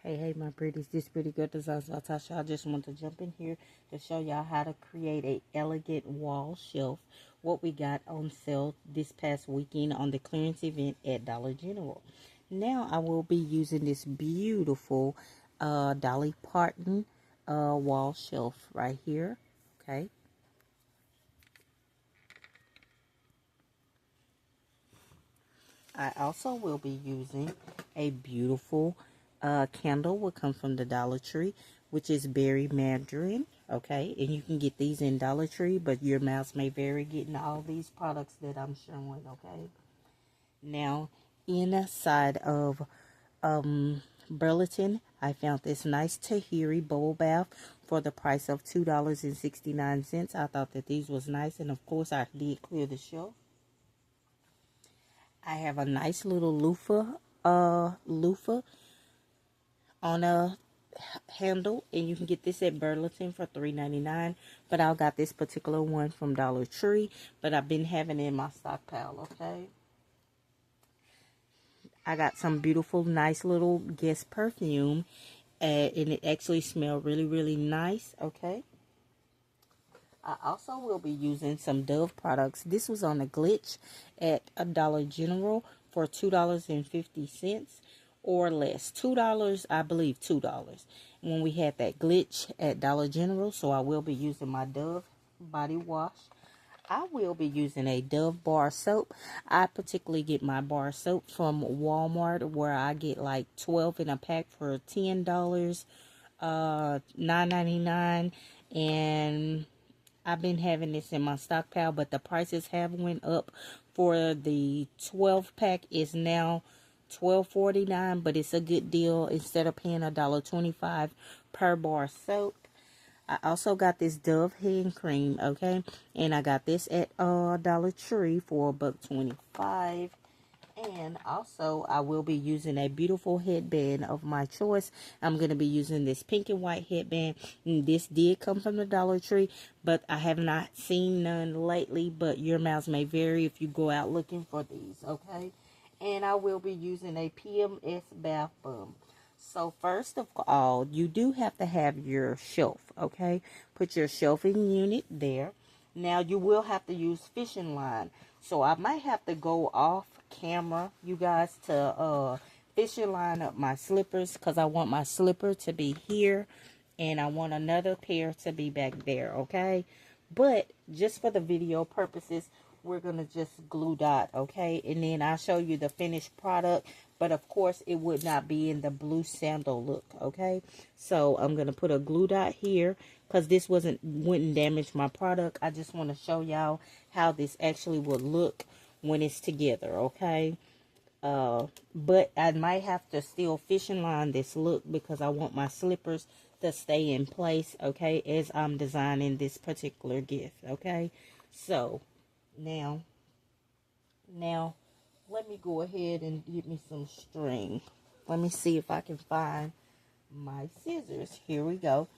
Hey, my pretties, this pretty good designs by Tasha. I just want to jump in here to show y'all how to create a elegant wall shelf. What we got on sale this past weekend on the clearance event at Dollar General. Now I will be using this beautiful Dolly Parton wall shelf right here. Okay. I also will be using a beautiful candle will come from the Dollar Tree, which is berry mandarin. Okay, and you can get these in Dollar Tree, but your mouse may vary getting all these products that I'm showing. Okay, now inside of Burlington, I found this nice Tarhiri bubble bath for the price of $2.69. I thought that these was nice, and of course I did clear the shelf. I have a nice little loofah on a handle, and you can get this at Burlington for $3.99. But I got this particular one from Dollar Tree, but I've been having it in my stockpile. Okay, I got some beautiful, nice little Guess perfume, and it actually smells really, really nice. Okay. I also will be using some Dove products. This was on a glitch at a Dollar General for $2.50 or less. $2, I believe $2 when we had that glitch at Dollar General. So I will be using my Dove body wash. I will be using a Dove bar soap. I particularly get my bar soap from Walmart, where I get like 12 in a pack for $10, $9.99, and I've been having this in my stockpile, but the prices have went up. For the 12 pack is now $12.49, but it's a good deal instead of paying $1.25 per bar soap. I also got this Dove hand cream, okay, and I got this at Dollar Tree for $1.25. And also, I will be using a beautiful headband of my choice. I'm going to be using this pink and white headband. And this did come from the Dollar Tree, but I have not seen none lately. But your mouse may vary if you go out looking for these, okay? And I will be using a PMS bath bomb. So first of all, you do have to have your shelf, okay? Put your shelving unit there. Now, you will have to use fishing line. So I might have to go off camera, you guys, to fishing line up my slippers, because I want my slipper to be here and I want another pair to be back there, okay? But just for the video purposes, we're going to just glue dot, okay? And then I'll show you the finished product, but of course it would not be in the blue sandal look, okay? So I'm going to put a glue dot here, because this wouldn't damage my product. I just want to show y'all how this actually would look when it's together, okay? But I might have to still fishing line this look, because I want my slippers to stay in place, okay, as I'm designing this particular gift, okay? So now let me go ahead and get me some string. Let me see if I can find my scissors. Here we go.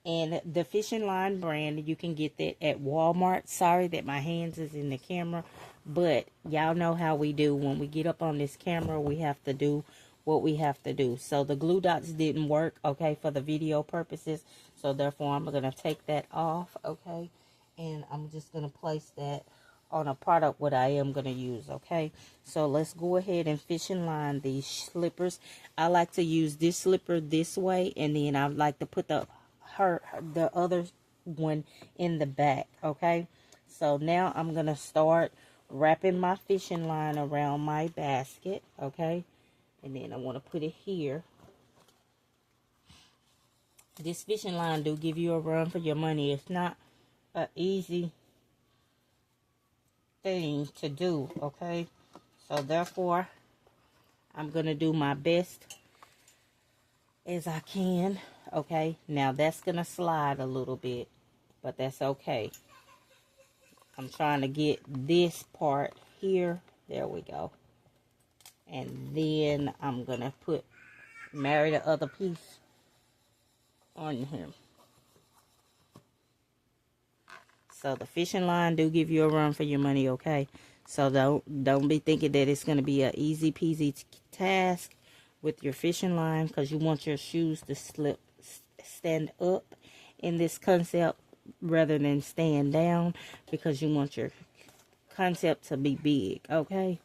And the fishing line brand, you can get that at Walmart. Sorry that my hands is in the camera, but y'all know how we do. When we get up on this camera, we have to do what we have to do. So the glue dots didn't work, okay, for the video purposes. So therefore, I'm going to take that off, okay. And I'm just going to place that on a product what I am going to use, okay. So let's go ahead and fishing line these slippers. I like to use this slipper this way, and then I like to put the other one in the back, okay. So now I'm gonna start wrapping my fishing line around my basket, okay, and then I want to put it here. This fishing line do give you a run for your money. It's not an easy thing to do, okay. So therefore, I'm gonna do my best as I can, okay. Now that's gonna slide a little bit, but that's okay. I'm trying to get this part here. There we go. And then I'm gonna marry the other piece on here. So the fishing line do give you a run for your money, okay. So don't be thinking that it's gonna be an easy peasy task. with your fishing line, because you want your shoes to stand up in this concept rather than stand down, because you want your concept to be big. Okay,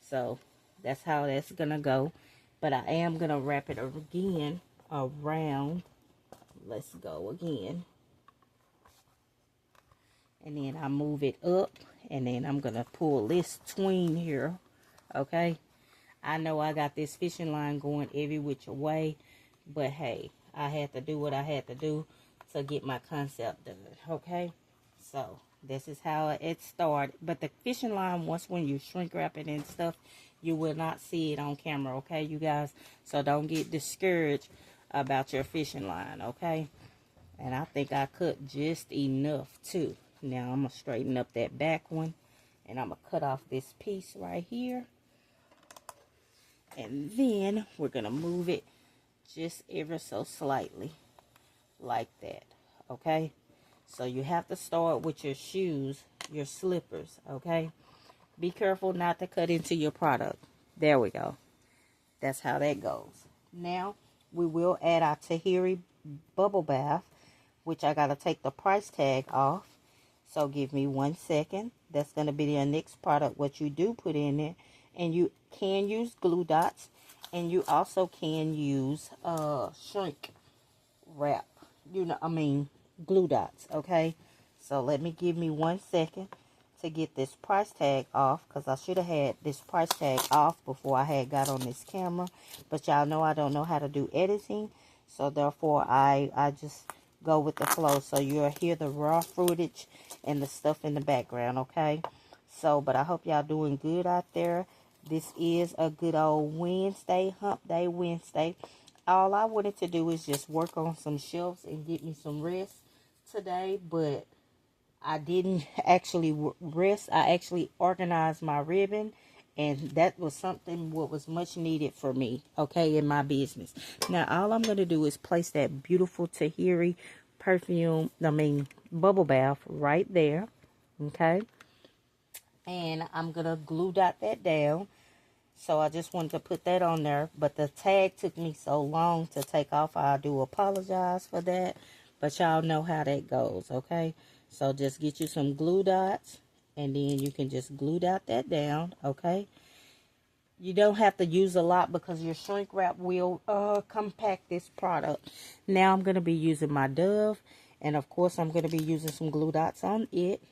so that's how that's gonna go. But I am gonna wrap it again around. Let's go again. And then I move it up, and then I'm gonna pull this tween here. Okay, I know I got this fishing line going every which way, but hey, I had to do what I had to do to get my concept done. Okay, so this is how it started. But the fishing line, once when you shrink wrap it and stuff, you will not see it on camera. Okay, you guys, so don't get discouraged about your fishing line. Okay, and I think I cut just enough too. Now I'm gonna straighten up that back one, and I'm gonna cut off this piece right here, and then we're gonna move it just ever so slightly like that. Okay, so you have to start with your shoes, your slippers. Okay, be careful not to cut into your product. There we go. That's how that goes. Now we will add our Tarhiri bubble bath, which I gotta take the price tag off. So give me 1 second. That's going to be the next product, what you do put in it. And you can use glue dots. And you also can use shrink wrap. Glue dots. Okay. So let me give me 1 second to get this price tag off. Because I should have had this price tag off before I had got on this camera. But y'all know I don't know how to do editing. So therefore I just go with the flow. So you'll hear the raw fruitage and the stuff in the background. Okay, so but I hope y'all doing good out there. This is a good old Wednesday, hump day Wednesday. All I wanted to do is just work on some shelves and get me some rest today, but I didn't actually rest. I actually organized my ribbon, and that was something what was much needed for me, okay, in my business. Now, all I'm going to do is place that beautiful Tarhiri bubble bath right there, okay? And I'm going to glue dot that down. So I just wanted to put that on there, but the tag took me so long to take off. I do apologize for that, but y'all know how that goes, okay? So just get you some glue dots, and then you can just glue dot that down, okay? You don't have to use a lot because your shrink wrap will compact this product. Now I'm going to be using my Dove, and of course I'm going to be using some glue dots on it.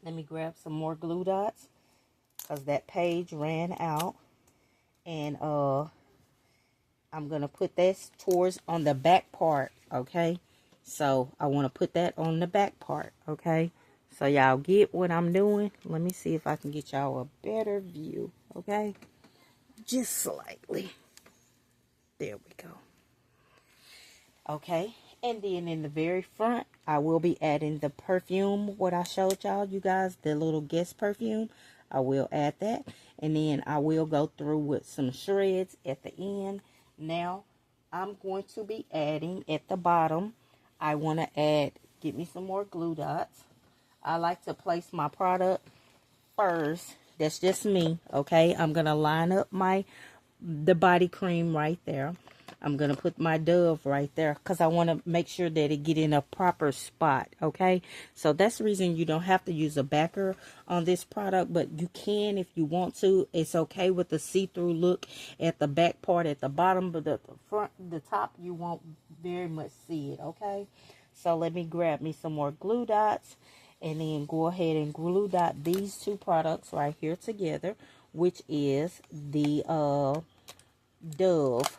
Let me grab some more glue dots because that page ran out. And I'm going to put this towards on the back part, okay? So I want to put that on the back part, okay? So y'all get what I'm doing. Let me see if I can get y'all a better view, okay? Just slightly. There we go. Okay, and then in the very front, I will be adding the perfume, what I showed y'all, you guys, the little guest perfume. I will add that, and then I will go through with some shreds at the end. Now, I'm going to be adding at the bottom, I want to add, get me some more glue dots. I like to place my product first. That's just me, okay? I'm going to line up the body cream right there. I'm going to put my Dove right there because I want to make sure that it get in a proper spot, okay? So that's the reason you don't have to use a backer on this product, but you can if you want to. It's okay with the see-through look at the back part at the bottom, but the front, the top, you won't very much see it, okay? So let me grab me some more glue dots and then go ahead and glue dot these two products right here together, which is the Dove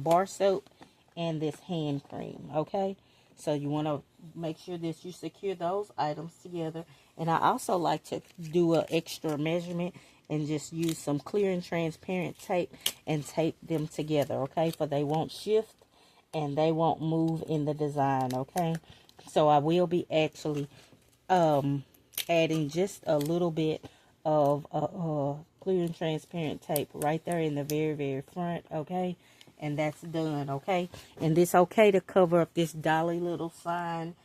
bar soap, and this hand cream, okay? So you want to make sure that you secure those items together. And I also like to do an extra measurement and just use some clear and transparent tape and tape them together, okay? For they won't shift and they won't move in the design, okay? So I will be actually adding just a little bit of clear and transparent tape right there in the very, very front, okay? And that's done, okay? And it's okay to cover up this Dolly little sign,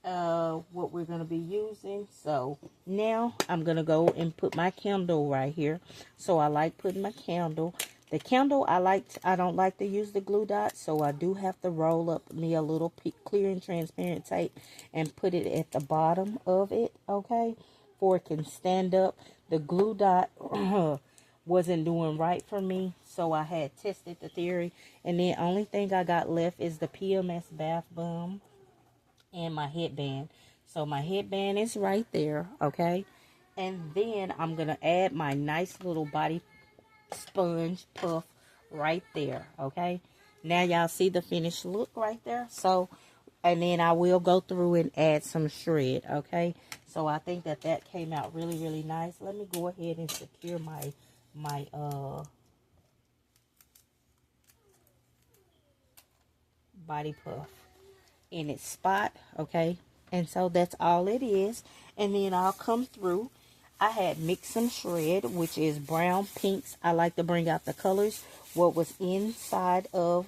what we're going to be using. So now I'm going to go and put my candle right here. So I like putting my candle. The candle, I don't like to use the glue dots, so I do have to roll up me a little clear and transparent tape and put it at the bottom of it, okay, for it can stand up. The glue dot wasn't doing right for me, so I had tested the theory, and the only thing I got left is the PMS bath bomb and my headband. So my headband is right there, okay, and then I'm gonna add my nice little body sponge puff right there, okay. Now y'all see the finished look right there. So, and then I will go through and add some shred, okay. So I think that came out really, really nice. Let me go ahead and secure my body puff in its spot, okay. And so that's all it is. And then I'll come through. I had mixed some shred, which is brown pinks. I like to bring out the colors, what was inside of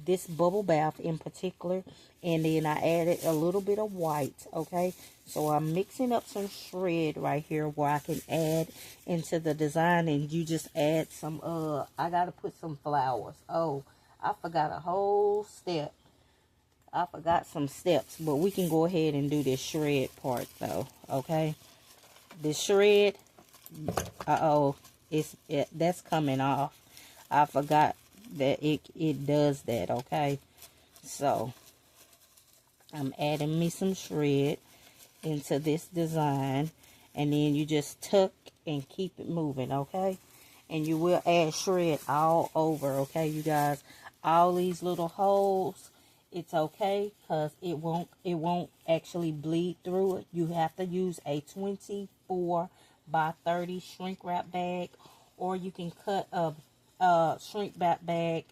this bubble bath in particular. And then I added a little bit of white, okay. So I'm mixing up some shred right here where I can add into the design. And you just add some I gotta put some flowers. Oh, I forgot a whole step. I forgot some steps, but we can go ahead and do this shred part though, okay. The shred, that's coming off. I forgot that it does that, okay. So I'm adding me some shred into this design, and then you just tuck and keep it moving, okay. And you will add shred all over, okay, you guys. All these little holes, it's okay, because it won't actually bleed through it. You have to use a 24 by 30 shrink wrap bag, or you can cut a shrink wrap bag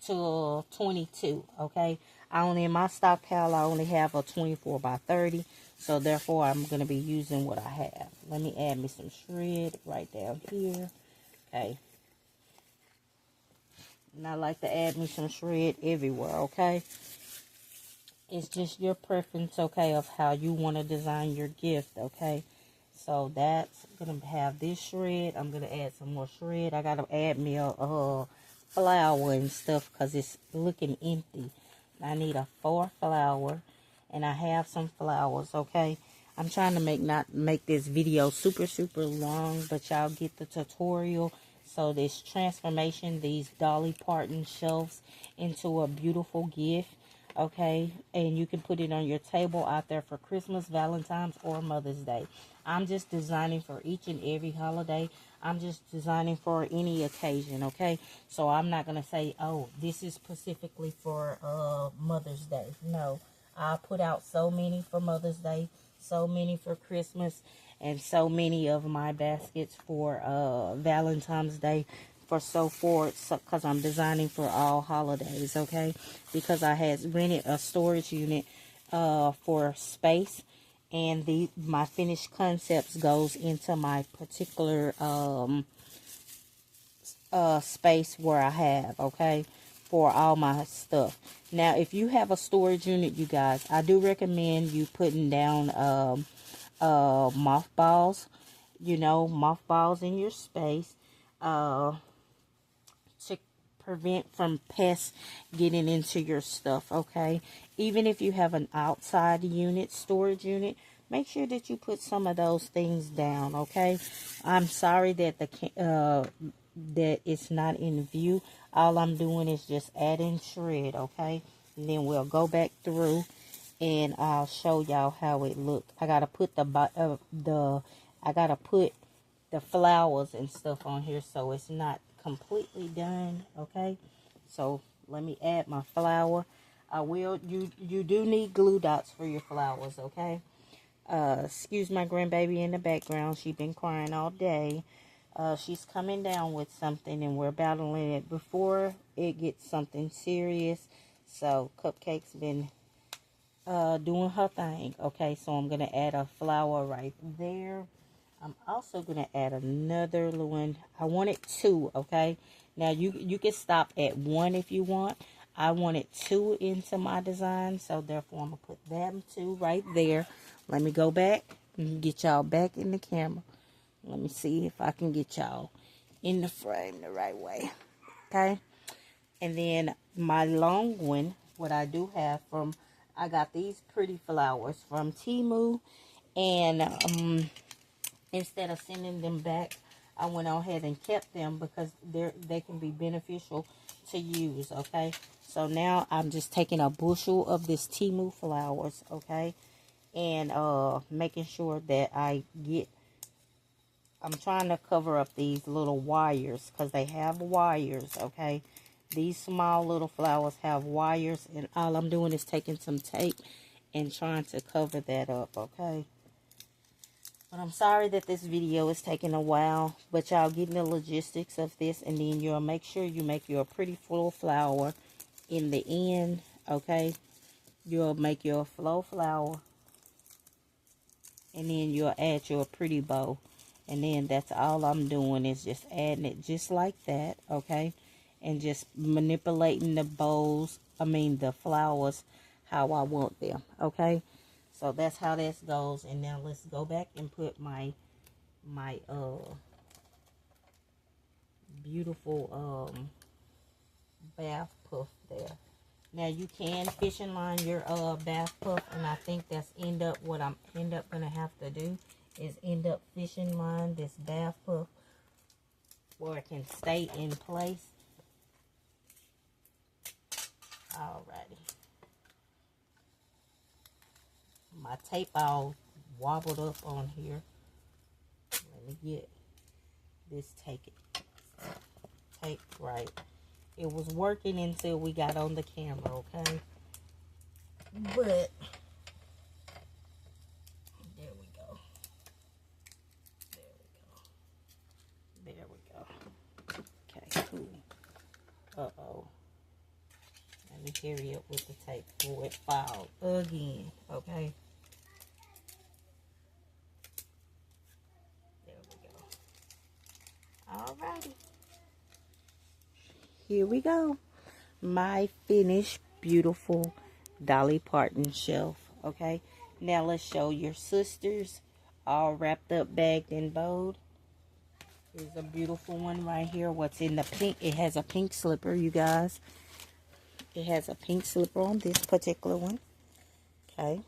to 22, okay. In my stockpile, I only have a 24 by 30, so therefore I'm going to be using what I have. Let me add me some shred right down here, okay. And I like to add me some shred everywhere, okay. It's just your preference, okay, of how you want to design your gift, okay. So that's going to have this shred. I'm going to add some more shred. I got to add me a flower and stuff because it's looking empty. I need a 4 flower, and I have some flowers, okay. I'm trying to not make this video super long, but y'all get the tutorial. So this transformation, these Dolly Pordon shelves into a beautiful gift, okay, and you can put it on your table out there for Christmas, Valentine's, or Mother's Day. I'm just designing for each and every holiday. I'm just designing for any occasion, okay. So I'm not gonna say, oh, this is specifically for Mother's Day. No, I put out so many for Mother's Day, so many for Christmas, and so many of my baskets for Valentine's Day, for so forth, because I'm designing for all holidays, okay. Because I had rented a storage unit for space, and my finished concepts goes into my particular space where I have, okay, for all my stuff. Now, if you have a storage unit, you guys, I do recommend you putting down mothballs, mothballs in your space, to prevent from pests getting into your stuff, okay. Even if you have an outside unit, storage unit, make sure that you put some of those things down, okay. I'm sorry that that it's not in view. All I'm doing is just adding shred, okay. And then we'll go back through and I'll show y'all how it looked. I gotta put I gotta put the flowers and stuff on here, so it's not completely done, okay. So let me add my flower. You do need glue dots for your flowers, okay. Excuse my grandbaby in the background. She's been crying all day. She's coming down with something, and we're battling it before it gets something serious. So Cupcake's been doing her thing, okay. So I'm gonna add a flower right there. I'm also going to add another one. I wanted 2, okay? Now, you can stop at 1 if you want. I wanted 2 into my design, so therefore I'm going to put them 2 right there. Let me go back and get y'all back in the camera. Let me see if I can get y'all in the frame the right way. Okay. And then my long one, what I do have from, I got these pretty flowers from Temu. And instead of sending them back, I went on ahead and kept them because they can be beneficial to use, okay? So now I'm just taking a bushel of this Temu flowers, okay? And making sure that I'm trying to cover up these little wires because they have wires, okay? These small little flowers have wires, and all I'm doing is taking some tape and trying to cover that up, okay? But I'm sorry that this video is taking a while, but y'all getting the logistics of this, and then you'll make sure you make your pretty full flower in the end, okay? You'll make your flow flower, and then you'll add your pretty bow. And then that's all I'm doing is just adding it just like that, okay? And just manipulating the bows, the flowers, how I want them, okay? So that's how this goes. And now let's go back and put my beautiful bath puff there. Now you can fishing line your bath puff, and I think that's what I'm gonna have to do is end up fishing line this bath puff where it can stay in place. Alrighty. My tape all wobbled up on here. Let me get this tape right. It was working until we got on the camera, okay? But there we go. There we go. Okay, cool. Uh-oh. Let me hurry up with the tape before it falls again, okay? There we go. Alrighty. Here we go. My finished, beautiful Dolly Pordon shelf, okay? Now let's show your sisters all wrapped up, bagged, and bowed. Here's a beautiful one right here. What's in the pink? It has a pink slipper, you guys. It has a pink slipper on this particular one. Okay.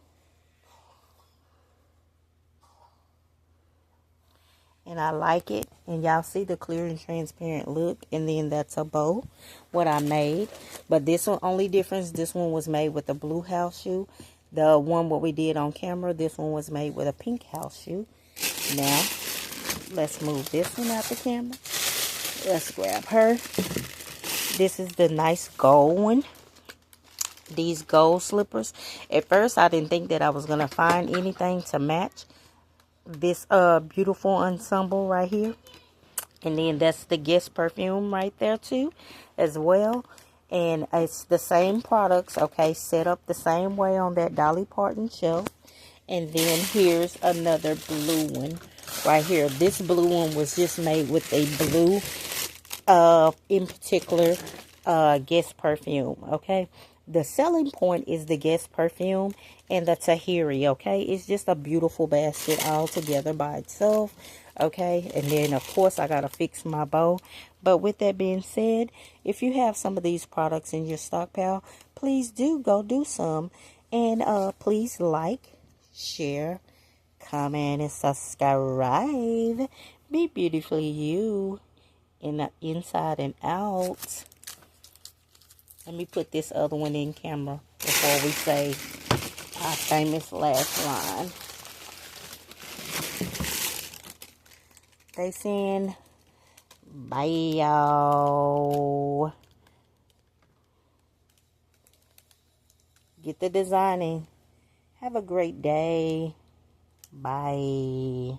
And I like it. And y'all see the clear and transparent look. And then that's a bow, what I made. But this one, only difference, this one was made with a blue house shoe. The one what we did on camera, this one was made with a pink house shoe. Now, let's move this one out the camera. Let's grab her. This is the nice gold one. These gold slippers. At first, I didn't think that I was going to find anything to match this beautiful ensemble right here. And then that's the Guess perfume right there too as well. And it's the same products, okay, set up the same way on that Dolly Pordon shelf. And then here's another blue one right here. This blue one was just made with a blue in particular Guess perfume, okay? The selling point is the Guess perfume and the Tarhiri, okay? It's just a beautiful basket all together by itself, okay? And then, of course, I got to fix my bow. But with that being said, if you have some of these products in your stockpile, please do go do some. And please like, share, comment, and subscribe. Be beautifully you in the inside and out. Let me put this other one in camera before we say our famous last line. They saying, bye y'all. Get the designing. Have a great day. Bye.